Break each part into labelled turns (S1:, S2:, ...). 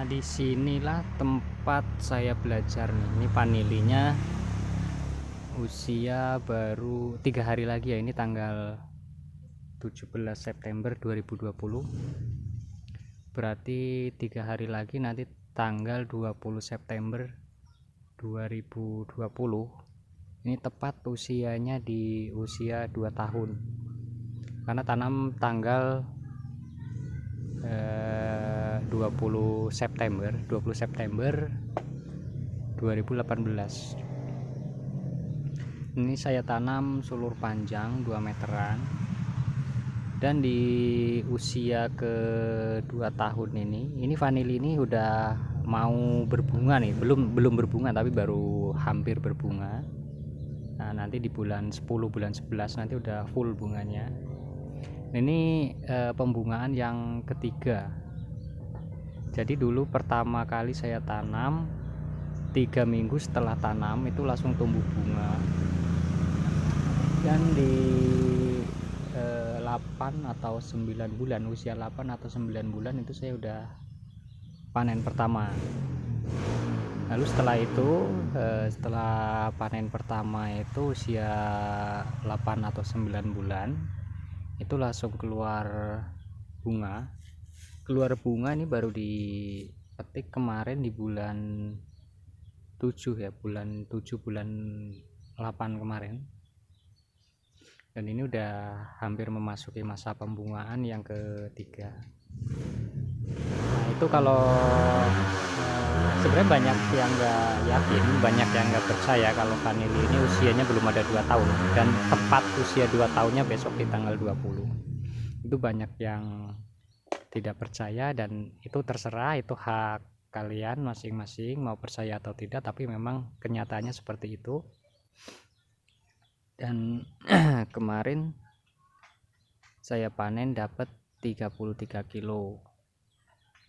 S1: Di sinilah tempat saya belajar nih. Ini vanilinya usia baru 3 hari lagi ya. Ini tanggal 17 September 2020. Berarti 3 hari lagi nanti tanggal 20 September 2020. Ini tepat usianya di usia 2 tahun. Karena tanam tanggal 20 September 2018. Ini saya tanam sulur panjang 2 meteran, dan di usia ke 2 tahun ini vanili ini udah mau berbunga nih, belum berbunga tapi baru hampir berbunga. Nah, nanti di bulan 10 bulan 11 nanti udah full bunganya. Ini pembungaan yang ketiga. Jadi dulu pertama kali saya tanam 3 minggu setelah tanam itu langsung tumbuh bunga, dan di 8 atau 9 bulan, usia 8 atau 9 bulan itu saya udah panen pertama. Lalu setelah itu setelah panen pertama itu usia 8 atau 9 bulan itu langsung keluar bunga. Ini baru dipetik kemarin di bulan 7 ya, bulan 8 kemarin. Dan ini udah hampir memasuki masa pembungaan yang ketiga. Nah, itu kalau sebenarnya banyak yang nggak yakin, banyak yang nggak percaya kalau vanili ini usianya belum ada 2 tahun, dan tepat usia 2 tahunnya besok di tanggal 20. Itu banyak yang tidak percaya, dan itu terserah, itu hak kalian masing-masing mau percaya atau tidak, tapi memang kenyataannya seperti itu. Dan kemarin saya panen dapat 33 kilo.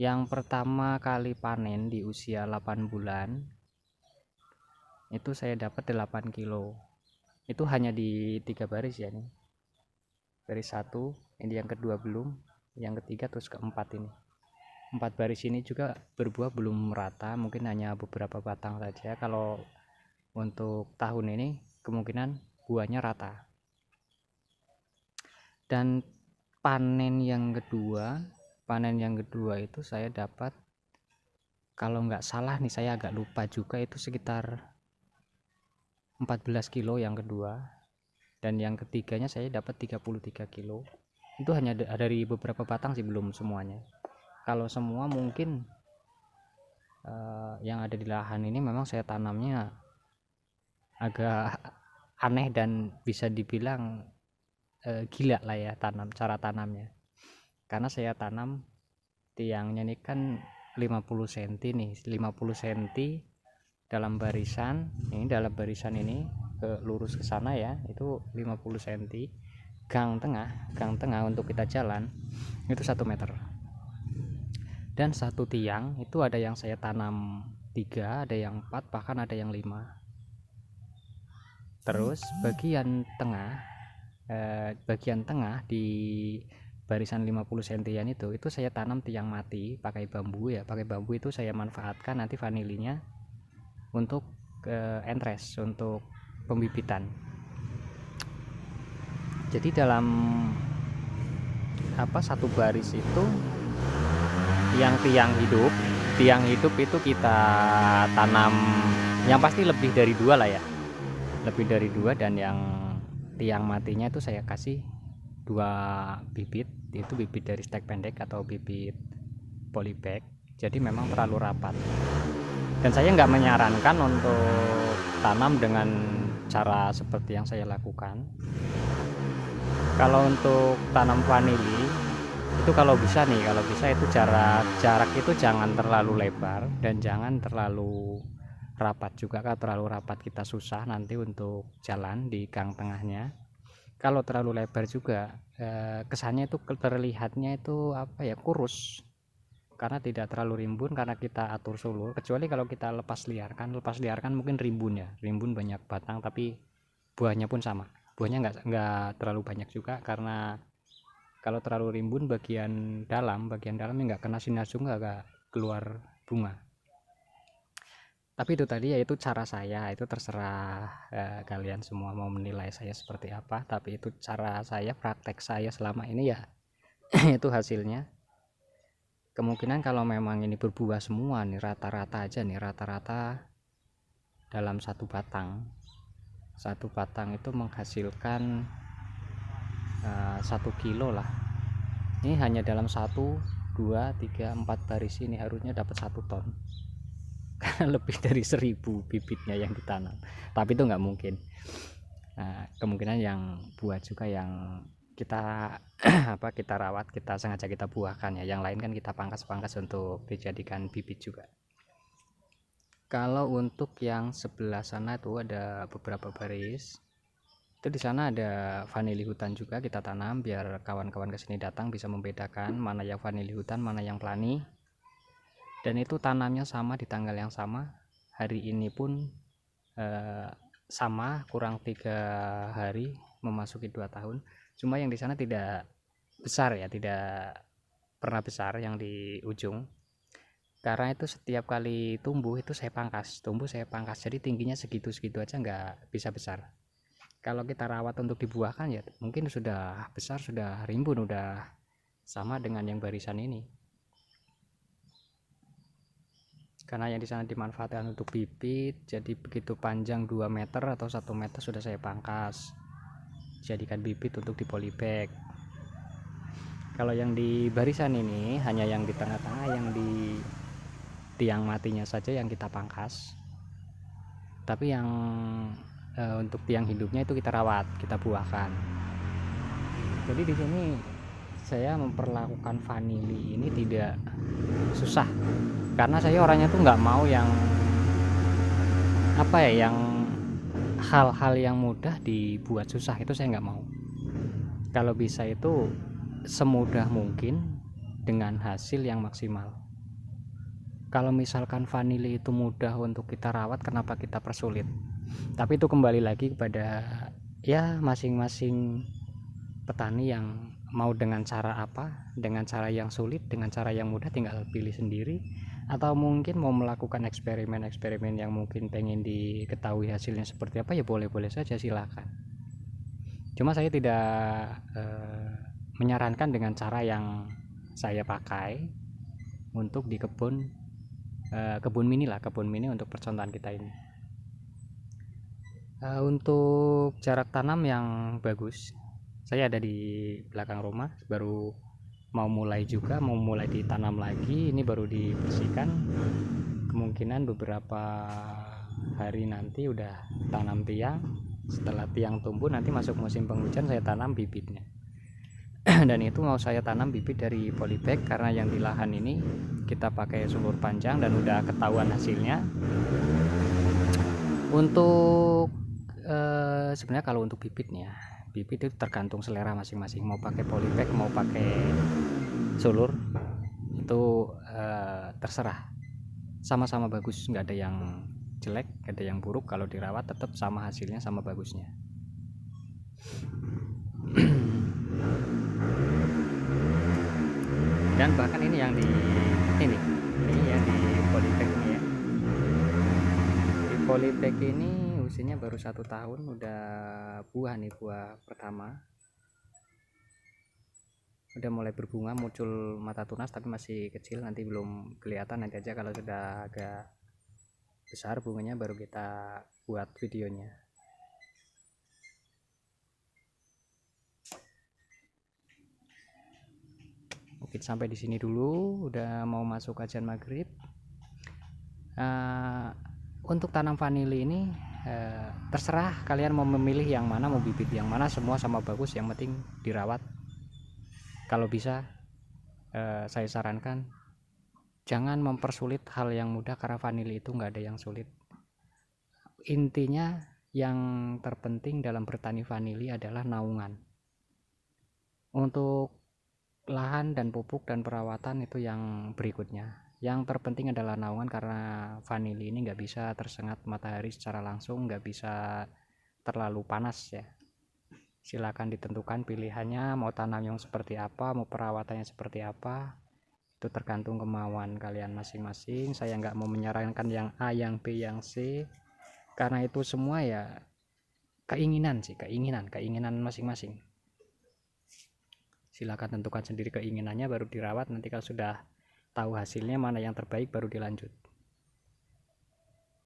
S1: Yang pertama kali panen di usia 8 bulan itu saya dapat 8 kilo. Itu hanya di 3 baris ya nih. Baris 1, ini yang kedua belum, yang ketiga terus keempat ini. 4 baris ini juga berbuah belum merata, mungkin hanya beberapa batang saja. Kalau untuk tahun ini kemungkinan buahnya rata. Dan panen yang kedua itu saya dapat, kalau nggak salah nih, saya agak lupa juga, itu sekitar 14 kilo yang kedua, dan yang ketiganya saya dapat 33 kilo. Itu hanya dari beberapa batang sih, belum semuanya. Kalau semua mungkin yang ada di lahan ini memang saya tanamnya agak aneh dan bisa dibilang gila lah ya, cara tanamnya. Karena saya tanam tiangnya ini kan 50 cm nih, 50 cm dalam barisan ini lurus ke sana ya, itu 50 cm. Gang tengah untuk kita jalan itu 1 meter. Dan satu tiang itu ada yang saya tanam 3, ada yang 4, bahkan ada yang 5. Terus bagian tengah di barisan 50 cm itu saya tanam tiang mati pakai bambu ya. Pakai bambu itu saya manfaatkan nanti vanilinya untuk entres, untuk pembibitan. Jadi dalam satu baris itu yang tiang hidup itu kita tanam yang pasti lebih dari 2 lah ya, lebih dari 2. Dan yang tiang matinya itu saya kasih 2 bibit, itu bibit dari stek pendek atau bibit polybag. Jadi memang terlalu rapat, dan saya nggak menyarankan untuk tanam dengan cara seperti yang saya lakukan. Kalau untuk tanam vanili itu kalau bisa itu jarak itu jangan terlalu lebar dan jangan terlalu rapat juga. Kalau terlalu rapat kita susah nanti untuk jalan di gang tengahnya. Kalau terlalu lebar juga kesannya itu terlihatnya itu kurus, karena tidak terlalu rimbun, karena kita atur sulur. Kecuali kalau kita lepas liarkan mungkin rimbun banyak batang, tapi buahnya pun sama, buahnya nggak terlalu banyak juga, karena kalau terlalu rimbun bagian dalamnya nggak kena sinar juga, nggak keluar bunga. Tapi itu tadi, yaitu cara saya, itu terserah kalian semua mau menilai saya seperti apa, tapi itu cara saya, praktek saya selama ini ya. Itu hasilnya. Kemungkinan kalau memang ini berbuah semua nih, rata-rata aja nih, rata-rata dalam satu batang itu menghasilkan 1 kilo lah. Ini hanya dalam 1, 2, 3, 4 baris ini harusnya dapat 1 ton. Karena lebih dari 1000 bibitnya yang ditanam, tapi itu nggak mungkin. Kemungkinan yang buah juga yang kita kita rawat, kita sengaja kita buahkan ya. Yang lain kan kita pangkas-pangkas untuk dijadikan bibit juga. Kalau untuk yang sebelah sana itu ada beberapa baris. Itu di sana ada vanili hutan juga kita tanam, biar kawan-kawan kesini datang bisa membedakan mana yang vanili hutan, mana yang pelani. Dan itu tanamnya sama di tanggal yang sama. Hari ini pun sama, kurang 3 hari memasuki 2 tahun. Cuma yang di sana tidak besar ya, tidak pernah besar yang di ujung. Karena itu setiap kali tumbuh itu saya pangkas, jadi tingginya segitu-segitu aja nggak bisa besar. Kalau kita rawat untuk dibuahkan ya mungkin sudah besar, sudah rimbun, udah sama dengan yang barisan ini. Karena yang di sana dimanfaatkan untuk bibit, jadi begitu panjang 2 meter atau 1 meter sudah saya pangkas, jadikan bibit untuk di polybag. Kalau yang di barisan ini hanya yang di tengah-tengah, yang di tiang matinya saja yang kita pangkas, tapi yang untuk tiang hidupnya itu kita rawat, kita buahkan. Jadi di sini saya memperlakukan vanili ini tidak susah, karena saya orangnya tuh nggak mau yang yang hal-hal yang mudah dibuat susah, itu saya nggak mau. Kalau bisa itu semudah mungkin dengan hasil yang maksimal. Kalau misalkan vanili itu mudah untuk kita rawat, kenapa kita persulit? Tapi itu kembali lagi kepada ya masing-masing petani yang mau dengan cara apa, dengan cara yang sulit, dengan cara yang mudah, tinggal pilih sendiri. Atau mungkin mau melakukan eksperimen-eksperimen yang mungkin pengen diketahui hasilnya seperti apa, ya boleh-boleh saja, silakan. Cuma saya tidak menyarankan dengan cara yang saya pakai untuk di kebun mini untuk percontohan kita ini. Untuk jarak tanam yang bagus, saya ada di belakang rumah, baru mau mulai ditanam lagi, ini baru dibersihkan. Kemungkinan beberapa hari nanti udah tanam tiang. Setelah tiang tumbuh, nanti masuk musim penghujan, saya tanam bibitnya. Dan itu mau saya tanam bibit dari polybag, karena yang di lahan ini kita pakai sumur panjang dan udah ketahuan hasilnya. Untuk sebenarnya kalau untuk bibit itu tergantung selera masing-masing, mau pakai polybag mau pakai sulur, itu terserah, sama-sama bagus, nggak ada yang jelek, nggak ada yang buruk. Kalau dirawat tetap sama hasilnya, sama bagusnya. Dan bahkan ini yang di polybag ini ya, di polybag ini usianya baru 1 tahun udah buah pertama, udah mulai berbunga, muncul mata tunas tapi masih kecil, nanti belum kelihatan, nanti aja kalau sudah agak besar bunganya baru kita buat videonya. Mungkin sampai di sini dulu, udah mau masuk kajian maghrib. Untuk tanam vanili ini terserah kalian mau memilih yang mana, mau bibit yang mana, semua sama bagus, yang penting dirawat. Kalau bisa saya sarankan jangan mempersulit hal yang mudah, karena vanili itu nggak ada yang sulit. Intinya yang terpenting dalam bertani vanili adalah naungan. Untuk lahan dan pupuk dan perawatan itu yang berikutnya. Yang terpenting adalah naungan, karena vanili ini nggak bisa tersengat matahari secara langsung, nggak bisa terlalu panas ya. Silakan ditentukan pilihannya, mau tanam yang seperti apa, mau perawatannya seperti apa. Itu tergantung kemauan kalian masing-masing. Saya nggak mau menyarankan yang A, yang B, yang C, karena itu semua ya keinginan sih, keinginan masing-masing. Silakan tentukan sendiri keinginannya, baru dirawat. Nanti kalau sudah tahu hasilnya mana yang terbaik baru dilanjut.